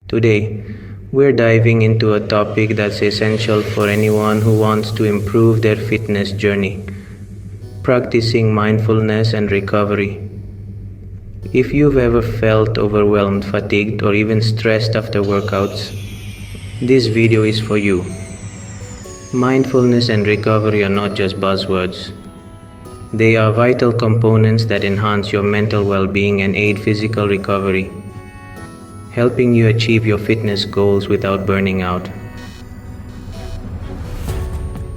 Today, we're diving into a topic that's essential for anyone who wants to improve their fitness journey: practicing mindfulness and recovery. If you've ever felt overwhelmed, fatigued, or even stressed after workouts, this video is for you. Mindfulness and recovery are not just buzzwords. They are vital components that enhance your mental well-being and aid physical recovery, helping you achieve your fitness goals without burning out.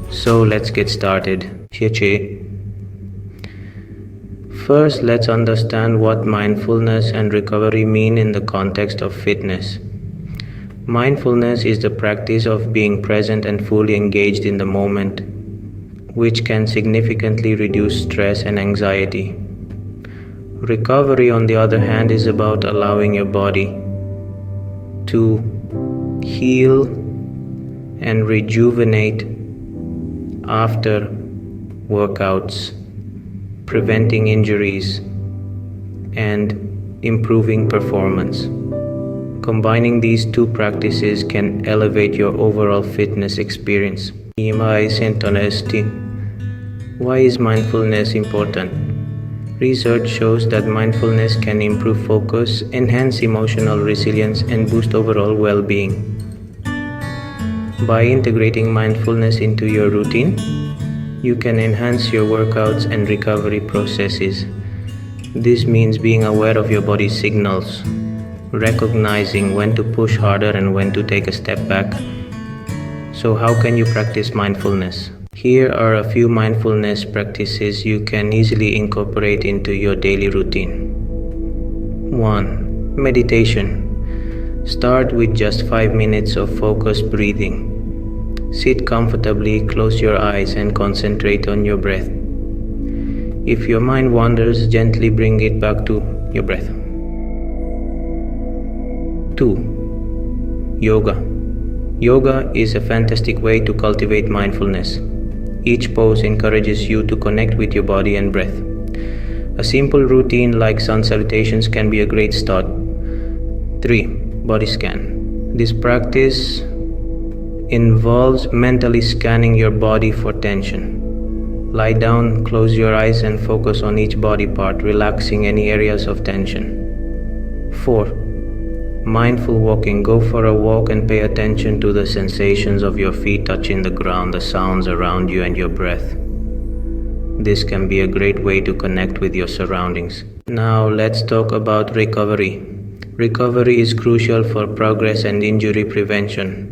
So let's get started. First, let's understand what mindfulness and recovery mean in the context of fitness. Mindfulness is the practice of being present and fully engaged in the moment, which can significantly reduce stress and anxiety. Recovery, on the other hand, is about allowing your body to heal and rejuvenate after workouts, preventing injuries and improving performance. Combining these two practices can elevate your overall fitness experience. Why is mindfulness important? Research shows that mindfulness can improve focus, enhance emotional resilience, and boost overall well-being. By integrating mindfulness into your routine, you can enhance your workouts and recovery processes. This means being aware of your body's signals, recognizing when to push harder and when to take a step back. So how can you practice mindfulness? Here are a few mindfulness practices you can easily incorporate into your daily routine. 1. Meditation. Start with just 5 minutes of focused breathing. Sit comfortably, close your eyes, and concentrate on your breath. If your mind wanders, gently bring it back to your breath. 2. Yoga. Yoga is a fantastic way to cultivate mindfulness. Each pose encourages you to connect with your body and breath. A simple routine like sun salutations can be a great start. 3. Body scan. This practice involves mentally scanning your body for tension. Lie down, close your eyes, and focus on each body part, relaxing any areas of tension. 4. Mindful walking. Go for a walk and pay attention to the sensations of your feet touching the ground, the sounds around you, and your breath. This can be a great way to connect with your surroundings. Now let's talk about recovery. Recovery is crucial for progress and injury prevention.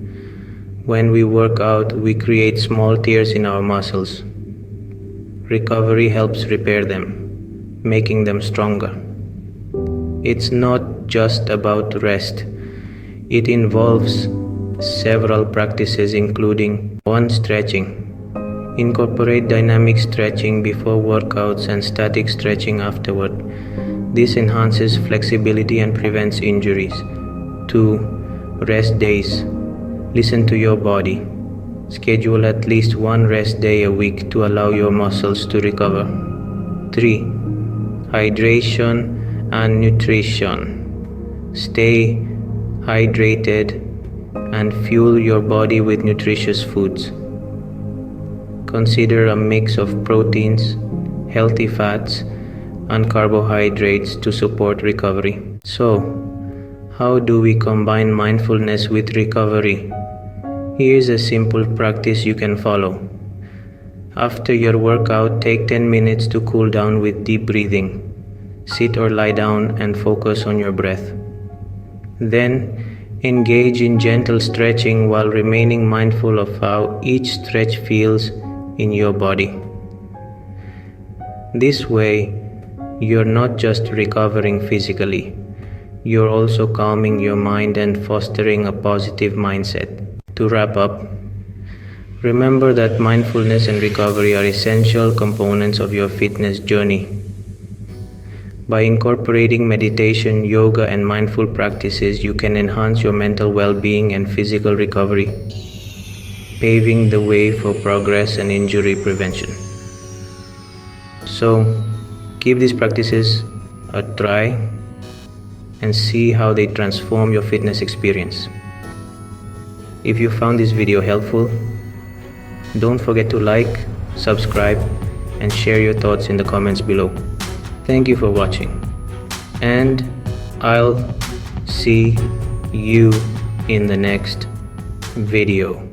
When we work out, we create small tears in our muscles. Recovery helps repair them, making them stronger. It's not just about rest. It involves several practices, including 1. Stretching. Incorporate dynamic stretching before workouts and static stretching afterward. This enhances flexibility and prevents injuries. 2. Rest days. Listen to your body. Schedule at least 1 rest day a week to allow your muscles to recover. 3. Hydration and nutrition. Stay hydrated and fuel your body with nutritious foods. Consider a mix of proteins, healthy fats, and carbohydrates to support recovery. So, how do we combine mindfulness with recovery? Here's a simple practice you can follow. After your workout, take 10 minutes to cool down with deep breathing. Sit or lie down and focus on your breath. Then, engage in gentle stretching while remaining mindful of how each stretch feels in your body. This way, you're not just recovering physically, you're also calming your mind and fostering a positive mindset. To wrap up, remember that mindfulness and recovery are essential components of your fitness journey. By incorporating meditation, yoga, and mindful practices, you can enhance your mental well-being and physical recovery, paving the way for progress and injury prevention. So, give these practices a try and see how they transform your fitness experience. If you found this video helpful, don't forget to like, subscribe, and share your thoughts in the comments below. Thank you for watching, and I'll see you in the next video.